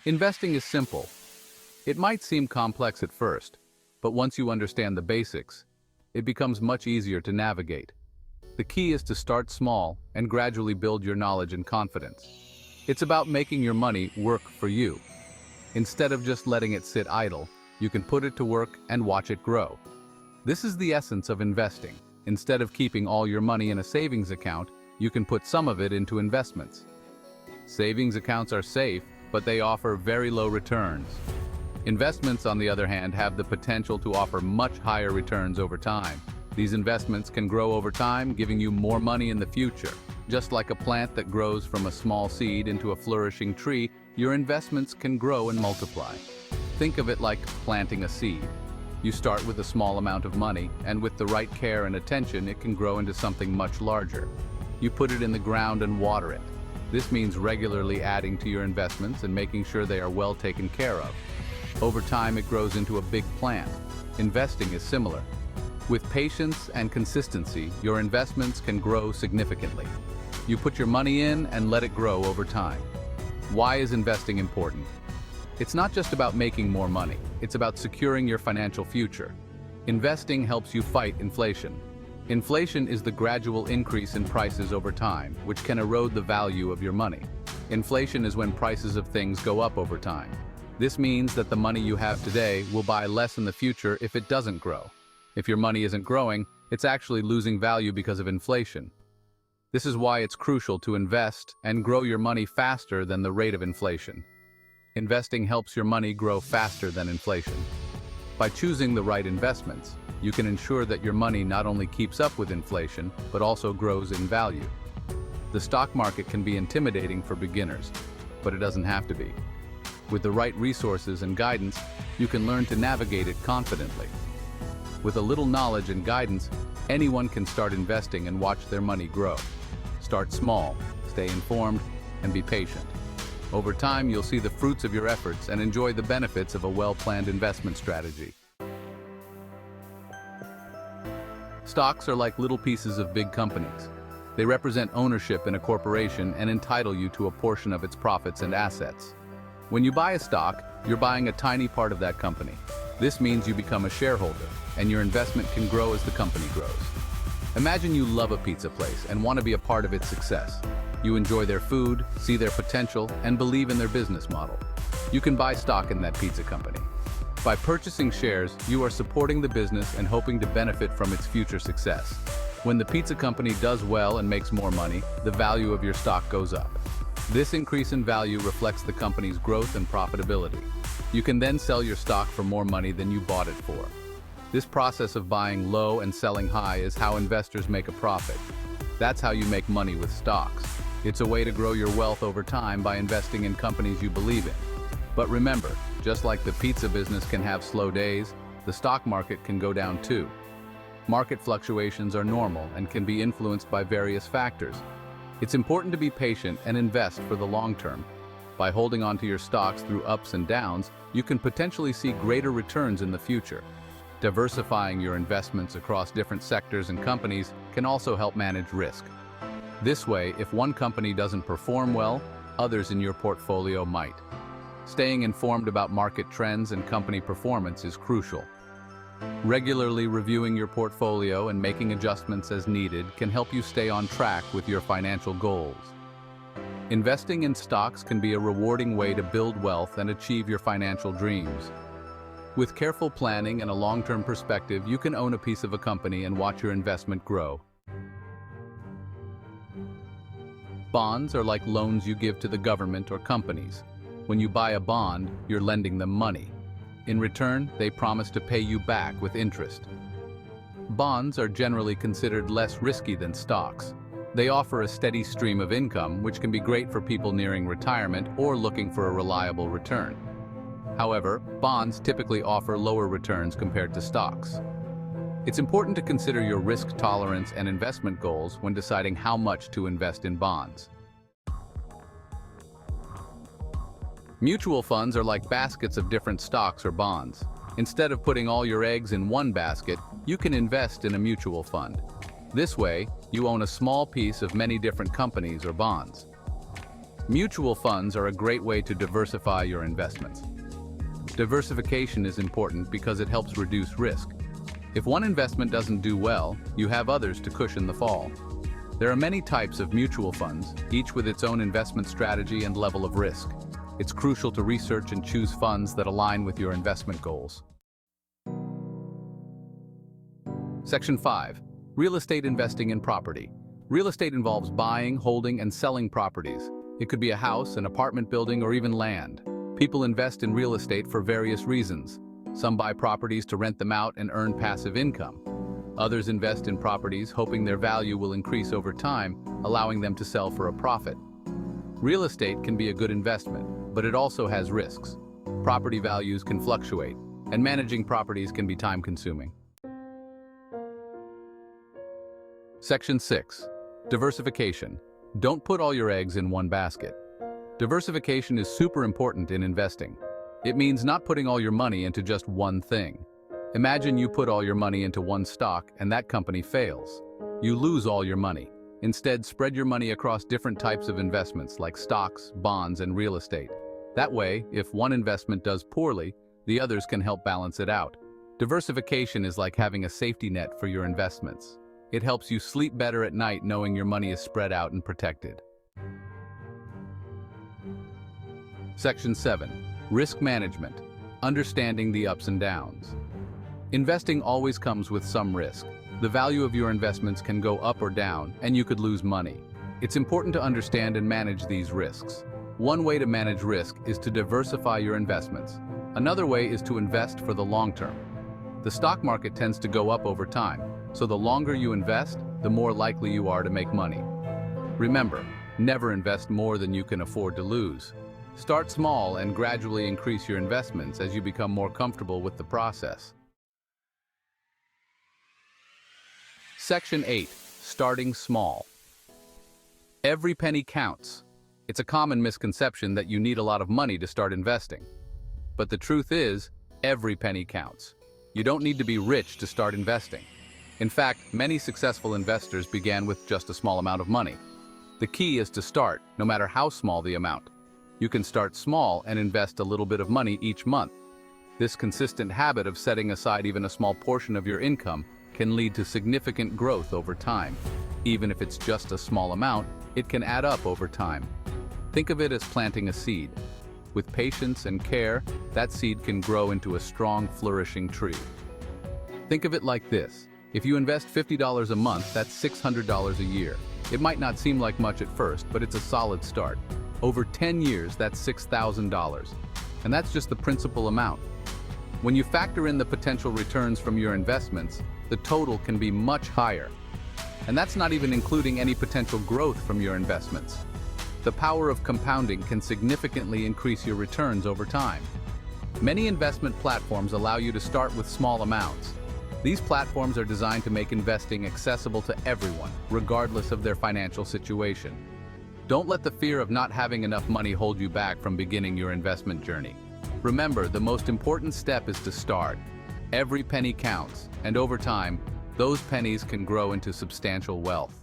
Investing is simple. It might seem complex at first, but once you understand the basics, it becomes much easier to navigate. The key is to start small and gradually build your knowledge and confidence. It's about making your money work for you. Instead of just letting it sit idle, you can put it to work and watch it grow. This is the essence of investing. Instead of keeping all your money in a savings account, you can put some of it into investments. Savings accounts are safe, but they offer very low returns. Investments, on the other hand, have the potential to offer much higher returns over time. These investments can grow over time, giving you more money in the future. Just like a plant that grows from a small seed into a flourishing tree, your investments can grow and multiply. Think of it like planting a seed. You start with a small amount of money, and with the right care and attention, it can grow into something much larger. You put it in the ground and water it. This means regularly adding to your investments and making sure they are well taken care of. Over time, it grows into a big plant. Investing is similar. With patience and consistency, your investments can grow significantly. You put your money in and let it grow over time. Why is investing important? It's not just about making more money. It's about securing your financial future. Investing helps you fight inflation. Inflation is the gradual increase in prices over time, which can erode the value of your money. Inflation is when prices of things go up over time. This means that the money you have today will buy less in the future if it doesn't grow. If your money isn't growing, it's actually losing value because of inflation. This is why it's crucial to invest and grow your money faster than the rate of inflation. Investing helps your money grow faster than inflation. By choosing the right investments, you can ensure that your money not only keeps up with inflation, but also grows in value. The stock market can be intimidating for beginners, but it doesn't have to be. With the right resources and guidance, you can learn to navigate it confidently. With a little knowledge and guidance, anyone can start investing and watch their money grow. Start small, stay informed, and be patient. Over time, you'll see the fruits of your efforts and enjoy the benefits of a well-planned investment strategy. Stocks are like little pieces of big companies. They represent ownership in a corporation and entitle you to a portion of its profits and assets. When you buy a stock, you're buying a tiny part of that company. This means you become a shareholder, and your investment can grow as the company grows. Imagine you love a pizza place and want to be a part of its success. You enjoy their food, see their potential, and believe in their business model. You can buy stock in that pizza company. By purchasing shares, you are supporting the business and hoping to benefit from its future success. When the pizza company does well and makes more money, the value of your stock goes up. This increase in value reflects the company's growth and profitability. You can then sell your stock for more money than you bought it for. This process of buying low and selling high is how investors make a profit. That's how you make money with stocks. It's a way to grow your wealth over time by investing in companies you believe in. But remember, just like the pizza business can have slow days, the stock market can go down too. Market fluctuations are normal and can be influenced by various factors. It's important to be patient and invest for the long term. By holding onto your stocks through ups and downs, you can potentially see greater returns in the future. Diversifying your investments across different sectors and companies can also help manage risk. This way, if one company doesn't perform well, others in your portfolio might. Staying informed about market trends and company performance is crucial. Regularly reviewing your portfolio and making adjustments as needed can help you stay on track with your financial goals. Investing in stocks can be a rewarding way to build wealth and achieve your financial dreams. With careful planning and a long-term perspective, you can own a piece of a company and watch your investment grow. Bonds are like loans you give to the government or companies. When you buy a bond, you're lending them money. In return, they promise to pay you back with interest. Bonds are generally considered less risky than stocks. They offer a steady stream of income, which can be great for people nearing retirement or looking for a reliable return. However, bonds typically offer lower returns compared to stocks. It's important to consider your risk tolerance and investment goals when deciding how much to invest in bonds. Mutual funds are like baskets of different stocks or bonds. Instead of putting all your eggs in one basket, you can invest in a mutual fund. This way, you own a small piece of many different companies or bonds. Mutual funds are a great way to diversify your investments. Diversification is important because it helps reduce risk. If one investment doesn't do well, you have others to cushion the fall. There are many types of mutual funds, each with its own investment strategy and level of risk. It's crucial to research and choose funds that align with your investment goals. Section 5. Real estate investing in property. Real estate involves buying, holding, and selling properties. It could be a house, an apartment building, or even land. People invest in real estate for various reasons. Some buy properties to rent them out and earn passive income. Others invest in properties hoping their value will increase over time, allowing them to sell for a profit. Real estate can be a good investment, but it also has risks. Property values can fluctuate, and managing properties can be time-consuming. Section 6. Diversification. Don't put all your eggs in one basket. Diversification is super important in investing. It means not putting all your money into just one thing. Imagine you put all your money into one stock and that company fails. You lose all your money. Instead, spread your money across different types of investments like stocks, bonds, and real estate. That way, if one investment does poorly, the others can help balance it out. Diversification is like having a safety net for your investments. It helps you sleep better at night knowing your money is spread out and protected. Section 7. Risk management. Understanding the ups and downs. Investing always comes with some risk. The value of your investments can go up or down, and you could lose money. It's important to understand and manage these risks. One way to manage risk is to diversify your investments. Another way is to invest for the long term. The stock market tends to go up over time, so the longer you invest, the more likely you are to make money. Remember, never invest more than you can afford to lose. Start small and gradually increase your investments as you become more comfortable with the process. Section 8. Starting small. Every penny counts. It's a common misconception that you need a lot of money to start investing. But the truth is, every penny counts. You don't need to be rich to start investing. In fact, many successful investors began with just a small amount of money. The key is to start, no matter how small the amount. You can start small and invest a little bit of money each month. This consistent habit of setting aside even a small portion of your income can lead to significant growth over time. Even if it's just a small amount, it can add up over time. Think of it as planting a seed. With patience and care, that seed can grow into a strong, flourishing tree. Think of it like this. If you invest $50 a month, that's $600 a year. It might not seem like much at first, but it's a solid start. Over 10 years, that's $6,000. And that's just the principal amount. When you factor in the potential returns from your investments, the total can be much higher. And that's not even including any potential growth from your investments. The power of compounding can significantly increase your returns over time. Many investment platforms allow you to start with small amounts. These platforms are designed to make investing accessible to everyone, regardless of their financial situation. Don't let the fear of not having enough money hold you back from beginning your investment journey. Remember, the most important step is to start. Every penny counts, and over time, those pennies can grow into substantial wealth.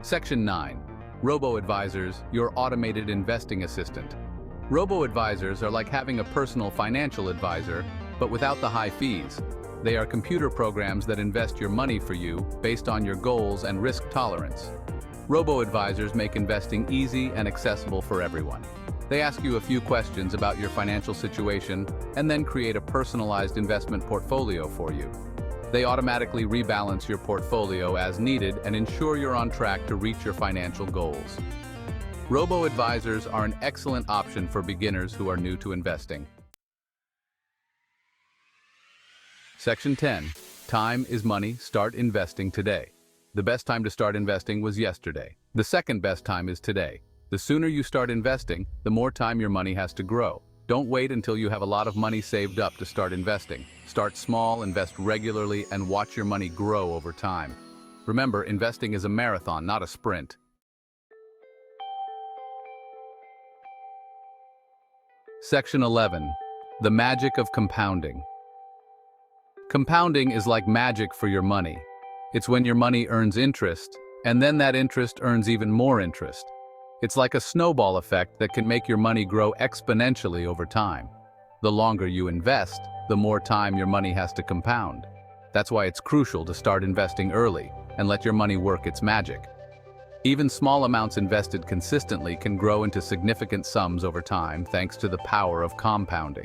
Section 9. Robo-advisors, your automated investing assistant. Robo-advisors are like having a personal financial advisor, but without the high fees. They are computer programs that invest your money for you based on your goals and risk tolerance. Robo-advisors make investing easy and accessible for everyone. They ask you a few questions about your financial situation and then create a personalized investment portfolio for you. They automatically rebalance your portfolio as needed and ensure you're on track to reach your financial goals. Robo-advisors are an excellent option for beginners who are new to investing. Section 10. Time is money. Start investing today. The best time to start investing was yesterday. The second best time is today. The sooner you start investing, the more time your money has to grow. Don't wait until you have a lot of money saved up to start investing. Start small, invest regularly, and watch your money grow over time. Remember, investing is a marathon, not a sprint. Section 11. The magic of compounding. Compounding is like magic for your money. It's when your money earns interest And then that interest earns even more interest. It's like a snowball effect that can make your money grow exponentially over time. The longer you invest, the more time your money has to compound. That's why it's crucial to start investing early and let your money work its magic. Even small amounts invested consistently can grow into significant sums over time thanks to the power of compounding.